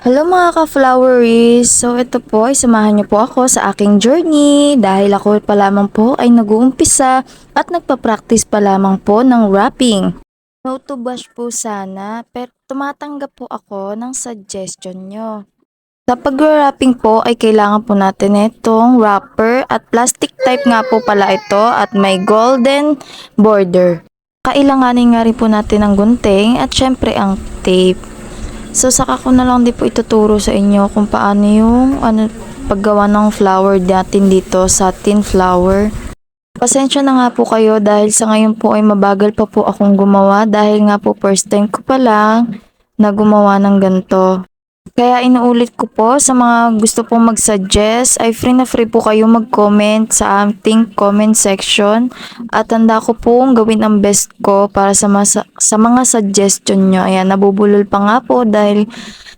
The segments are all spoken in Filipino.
Hello mga ka-floweries! So ito po ay samahan niyo po ako sa aking journey dahil ako pa lamang po ay nag-uumpisa at nagpa-practice pa lamang po ng wrapping. No to bash po sana pero tumatanggap po ako ng suggestion nyo. Sa pag-wrapping po ay kailangan po natin itong wrapper at plastic type nga po pala ito at may golden border. Kailanganin nga rin po natin ng gunting at syempre ang tape. So, saka ko na lang din po ituturo sa inyo kung paano yung paggawa ng flower natin dito sa tin flower. Pasensya na nga po kayo dahil sa ngayon po ay mabagal pa po akong gumawa dahil nga po first time ko pa lang na gumawa ng ganito. Kaya inuulit ko po sa mga gusto pong mag-suggest ay free na free po kayo mag-comment sa ating comment section at handa ko pong gawin ang best ko para sa mga suggestion nyo. Ayan, nabubulol pa nga po dahil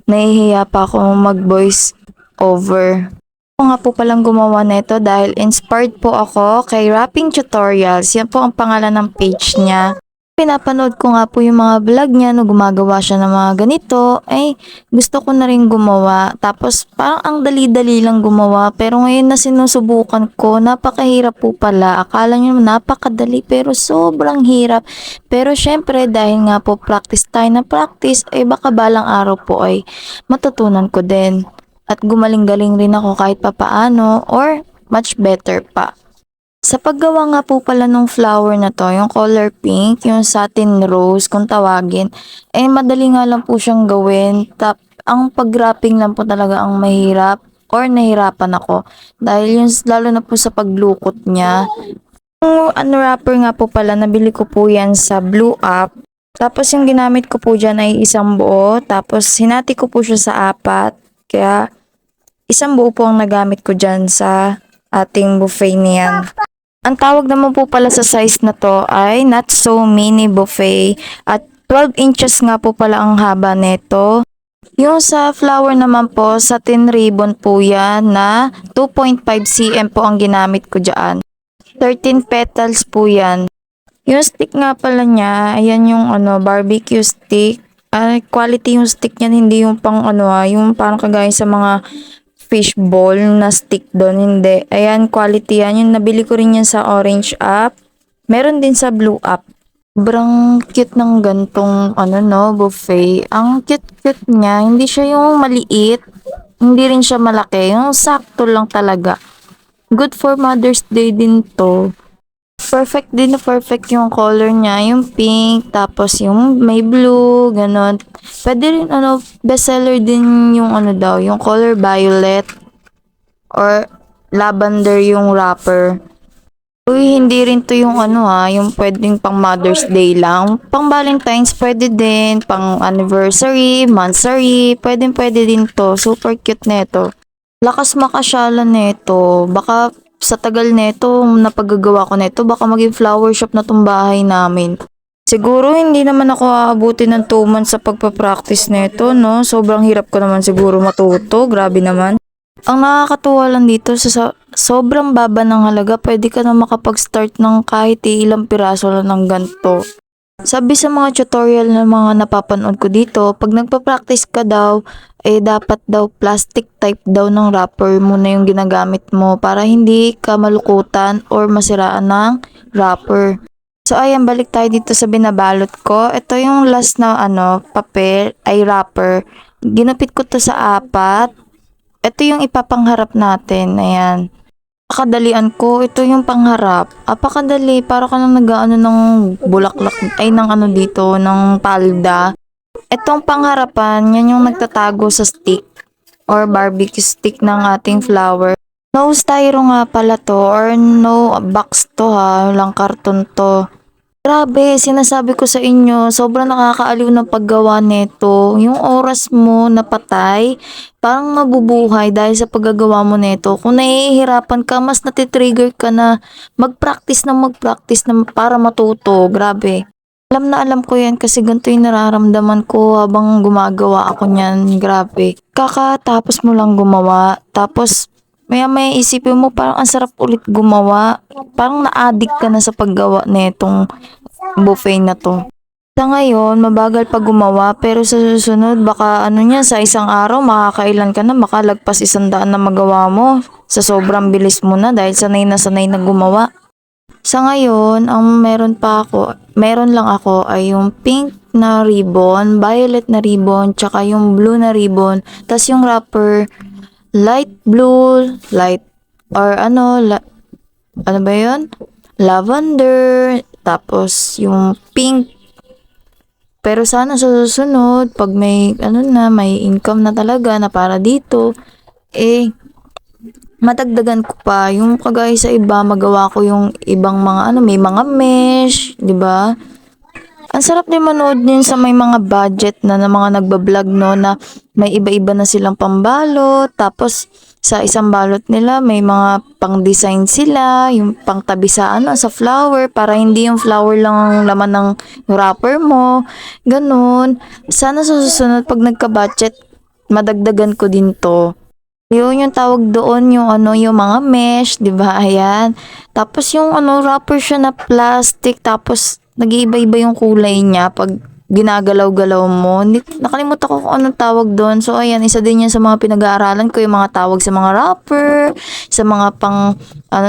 nahihiya pa ako mag-voice over. Ako nga po palang gumawa nito dahil inspired po ako kay Wrapping Tutorials. Yan po ang pangalan ng page niya. Pinapanood ko nga po yung mga vlog niya no gumagawa siya ng mga ganito, ay gusto ko na rin gumawa. Tapos parang ang dali-dali lang gumawa pero ngayon na sinusubukan ko, napakahirap po pala. Akala niyo napakadali pero sobrang hirap. Pero syempre dahil nga po practice tayo na practice, ay baka balang araw po ay matutunan ko din. At gumaling-galing rin ako kahit papaano or much better pa. Sa paggawa nga po pala ng flower na to, yung color pink, yung satin rose kung tawagin, eh madali nga lang po siyang gawin. Ang pag-wrapping lang po talaga ang mahirap or nahirapan ako. Dahil yung lalo na po sa paglukot niya. Yung unwrapper nga po pala, nabili ko po yan sa Blue Up. Tapos yung ginamit ko po dyan ay isang buo. Tapos hinati ko po siya sa apat. Kaya isang buo po ang nagamit ko dyan sa ating buffet niyan. Ang tawag naman po pala sa size na to ay not so mini buffet at 12 inches nga po pala ang haba nito. Yung sa flower naman po, satin ribbon po yan na 2.5 cm po ang ginamit ko dyan. 13 petals po yan. Yung stick nga pala niya, ayan yung barbecue stick. Quality yung stick niyan, hindi yung pang yung parang kagaya sa mga fishball na stick doon, hindi. Ayan, quality yan. Yung nabili ko rin yan sa Orange App. Meron din sa Blue App. Sobrang cute ng gantong buffet. Ang cute-cute niya. Hindi siya yung maliit. Hindi rin siya malaki. Yung sakto lang talaga. Good for Mother's Day din to. Perfect din na perfect yung color niya. Yung pink, tapos yung may blue, ganon. Pwede rin bestseller din yung daw, yung color violet or lavender yung wrapper. Uy, hindi rin to yung yung pwedeng pang Mother's Day lang. Pang Valentine's pwede din, pang anniversary, monthsary, pwede din to. Super cute nito. Lakas makasyalan nito. Baka sa tagal nito, napagagawa ko nito, baka maging flower shop na tong bahay namin. Siguro hindi naman ako aabuti ng 2 months sa pagpa-practice nito, no? Sobrang hirap ko naman siguro matuto. Grabe naman. Ang nakakatuwa lang dito sa sobrang baba ng halaga, pwede ka na makapag-start ng kahit ilang piraso lang ng ganito. Sabi sa mga tutorial na mga napapanood ko dito, pag nagpa-practice ka daw, dapat daw plastic type daw ng wrapper muna yung ginagamit mo para hindi ka malukutan or masiraan ng wrapper. So ayan, balik tayo dito sa binabalot ko. Ito yung last na papel ay wrapper. Ginupit ko to sa apat. Ito yung ipapangharap natin. Ayan. Pakadalian ko. Ito yung pangharap. Apakadali. Para ka nang nag-ano ng bulaklak. Ay, ng dito. Ng palda. Itong pangharapan, yan yung nagtatago sa stick. Or barbecue stick ng ating flower. No styro nga pala to. Or no box to ha. Walang karton to. Grabe, sinasabi ko sa inyo, sobrang nakakaaliw ng paggawa nito. Yung oras mo napatay, parang mabubuhay dahil sa paggagawa mo nito. Kung nahihirapan ka, mas natitrigger ka na mag-practice na para matuto. Grabe. Alam na alam ko yan kasi ganito yung nararamdaman ko habang gumagawa ako niyan. Grabe. Kakatapos mo lang gumawa, tapos maya isipin mo parang ang sarap ulit gumawa. Parang na-addict ka na sa paggawa netong buffet na to. Sa ngayon, mabagal pa gumawa pero sa susunod baka ano niya sa isang araw makakailan ka na makalagpas 100 na magawa mo sa sobrang bilis mo na dahil sanay na gumawa. Sa ngayon, ang meron lang ako ay yung pink na ribbon, violet na ribbon, tsaka yung blue na ribbon. Tas yung wrapper, light blue, light or ano ba yun? Lavender, tapos yung pink. Pero sana sa susunod, pag may may income na talaga na para dito, madagdagan ko pa yung kagaya sa iba, magawa ko yung ibang mga may mga mesh, 'di ba? Ang sarap din manood din sa may mga budget na mga nagba-vlog no na may iba-iba na silang pambalot, tapos sa isang balot nila may mga pang-design sila, yung pangtabi sa sa flower para hindi yung flower lang ang laman ng wrapper mo. Ganun. Sana sa susunod pag nagka-budget, madagdagan ko din 'to. Yun yung tawag doon yung yung mga mesh, 'di ba? Ayan. Tapos yung wrapper siya na plastic tapos nag-iiba-iba yung kulay niya pag ginagalaw-galaw mo. Nakalimutan ko kung anong tawag doon. So ayan, isa din yan sa mga pinag-aaralan ko yung mga tawag sa mga wrapper, sa mga pang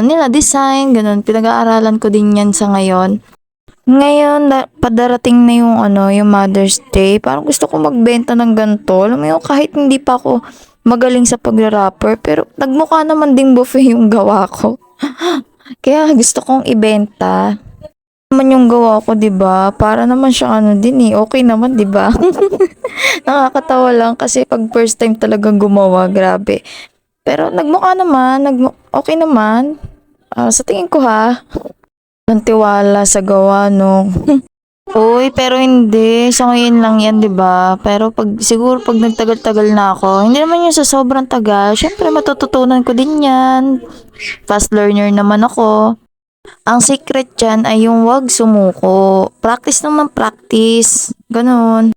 nila design, ganun. Pinag-aaralan ko din yan sa ngayon. Ngayon, padarating na yung yung Mother's Day. Parang gusto ko magbenta ng ganito. Alam mo yun, kahit hindi pa ako magaling sa pag-rapper, pero nagmukha naman ding buffet yung gawa ko. Kaya gusto kong ibenta. Naman yung gawa ko, 'di ba? Para naman siya din okay naman, 'di ba? Nakakatawa lang kasi pag first time talagang gumawa, grabe. Pero nagmukha naman, okay naman. Sa tingin ko ha. Walang tiwala sa gawa, no? Uy, pero hindi. Sa ngayon lang yan, di ba? Pero siguro pag nagtagal-tagal na ako, hindi naman yun sa sobrang tagal. Syempre, matututunan ko din yan. Fast learner naman ako. Ang secret dyan ay yung wag sumuko. Practice lang ng practice. Ganun.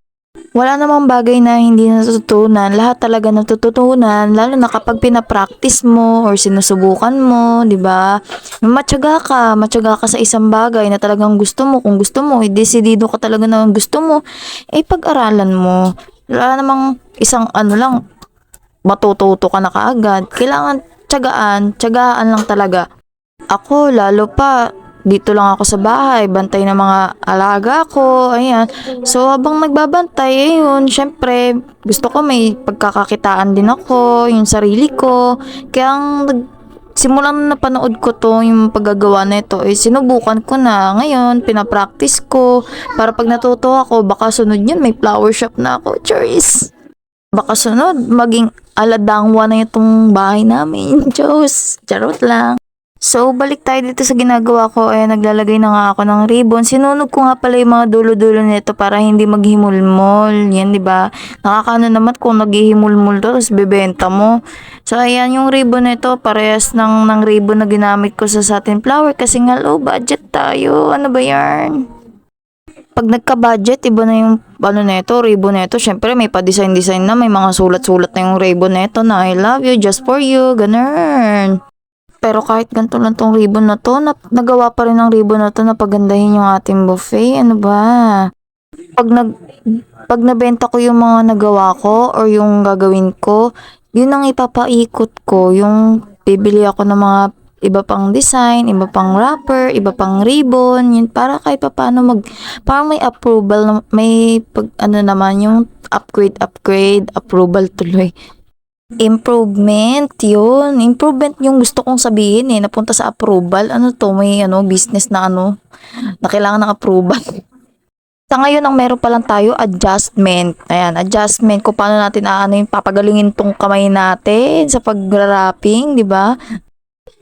Wala namang bagay na hindi natututunan. Lahat talaga natututunan, lalo na kapag pinapractice mo or sinusubukan mo, 'di ba? Matyaga ka sa isang bagay na talagang gusto mo. Kung gusto mo, desidido ka talaga na gusto mo, pag-aralan mo. Wala namang isang lang matututo ka na kaagad. Kailangan tiyagaan lang talaga. Ako, lalo pa, dito lang ako sa bahay, bantay ng mga alaga ko, ayan. So, habang nagbabantay, ayun, syempre, gusto ko may pagkakakitaan din ako, yung sarili ko. Kaya, simulan na napanood ko to, yung paggagawa na ito, sinubukan ko na. Ngayon, pinapractice ko, para pag natuto ako, baka sunod yun, may flower shop na ako, Charis. Baka sunod, maging aladangwa na itong bahay namin, Diyos, charot lang. So, balik tayo dito sa ginagawa ko. Naglalagay na nga ako ng ribbon. Sinunog ko nga pala yung mga dulo-dulo nito para hindi maghimulmol. Yan, di ba? Nakakaano naman kung naghihimulmol to, tapos bebenta mo. So, ayan yung ribbon nito. Parehas ng ribbon na ginamit ko sa satin flower kasi nga low budget tayo. Ano ba yan? Pag nagka-budget, iba na yung neto, ribbon neto. Syempre, may pa-design-design na. May mga sulat-sulat na yung ribbon neto na I love you, just for you. Ganun. Pero kahit ganito lang tong ribbon na to, nagawa pa rin ng ribbon na to na pagandahin yung ating buffet. Ano ba? Pag nabenta ko yung mga nagawa ko or yung gagawin ko, yun ang ipapaikot ko. Yung bibili ako ng mga iba pang design, iba pang wrapper, iba pang ribbon, yun para kahit paano parang may approval, may naman yung upgrade, approval tuloy. Improvement, yun. Improvement yung gusto kong sabihin napunta sa approval. Ano to, may business na na kailangan ng approval. Sa ngayon, ang meron pa lang tayo, adjustment. Ayan, adjustment kung paano natin yung papagalingin tong kamay natin sa pag-wrapping, di ba?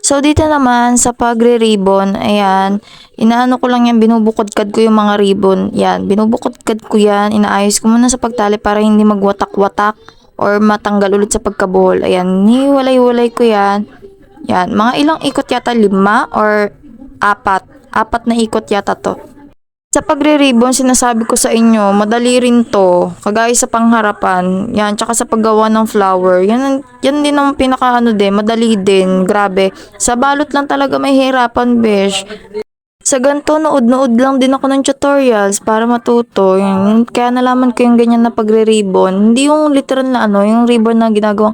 So, dito naman sa pagre-ribbon, ayan, inaano ko lang yan, binubukod-kad ko yung mga ribbon. Yan, binubukod-kad ko yan, inaayos ko muna sa pagtali para hindi magwatak-watak or matanggal ulit sa pagkabuhol. Ayan, niwalay-walay ko yan. Yan, mga ilang ikot yata, 5 or 4. 4 na ikot yata to. Sa pagre-ribbon, sinasabi ko sa inyo, madali rin to. Kagaya sa pangharapan, yan, tsaka sa paggawa ng flower. Yan din ang pinaka din, madali din. Grabe. Sa balot lang talaga may hirapan, besh. Sa ganito, nood-nood lang din ako ng tutorials para matuto. Yun. Kaya nalaman ko yung ganyan na pagre-ribbon. Hindi yung literal na ano, yung ribbon na ginagawang,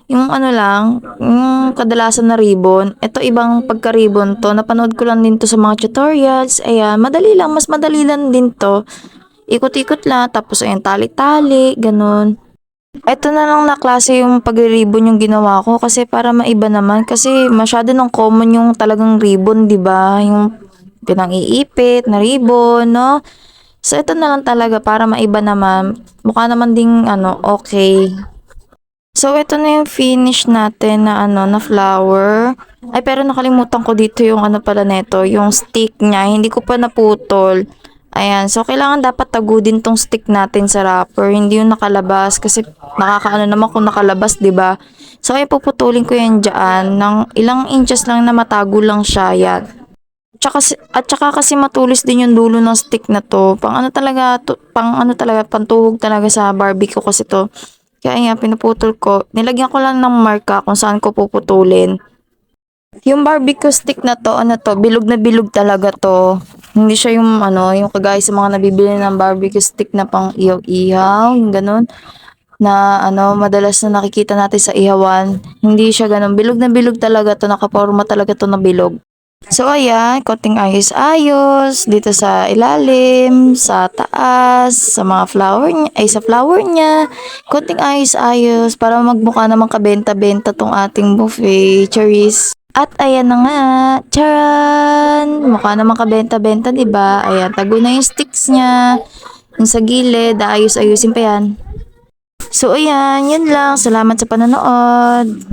yung ano lang, yung kadalasan na ribbon. Ito ibang pagka-ribbon to. Napanood ko lang din to sa mga tutorials. Ayan, madali lang, mas madali lang din to. Ikot-ikot lang, tapos ayan, tali-tali, ganun. Eto na lang na klase yung pagre-ribbon yung ginawa ko kasi para maiba naman kasi masyado ng common yung talagang ribbon, 'di ba? Yung pinang-iipit na ribbon, no? So ito na lang talaga para maiba naman. Mukha naman ding ano, okay. So ito na yung finish natin na ano, na flower. Ay pero nakalimutan ko dito yung ano pala neto, yung stick niya. Hindi ko pa naputol. Ayan, so kailangan dapat tagudin tong stick natin sa wrapper, hindi yung nakalabas kasi nakakaano naman kung nakalabas, 'di ba? So ay puputulin ko yan diyan ng ilang inches lang na matago lang siya, yan. At saka kasi matulis din yung dulo ng stick na to. Pang ano talaga, pantuhog talaga sa barbecue kasi to. Kaya nga pinuputol ko. Nilagyan ko lang ng marka kung saan ko puputulin. Yung barbecue stick na to, ano to, bilog na bilog talaga to. Hindi siya yung ano, yung kagaya sa mga nabibili ng barbecue stick na pang ihaw-ihaw, yung ganun. Na ano, madalas na nakikita natin sa ihawan. Hindi siya ganun. Bilog na bilog talaga to, nakaporma talaga to na bilog. So ayan, konting ayos-ayos dito sa ilalim, sa taas, sa mga flower niya, ay sa flower niya. Konting ayos-ayos para magmukha namang kabenta-benta tong ating buffet, cherries. At ayan na nga, charan! Mukha namang kabenta-benta, 'di ba? Ayan, tago na yung sticks niya. Yung sa gilid, ayos-ayusin pa yan. So ayan, yun lang. Salamat sa panonood.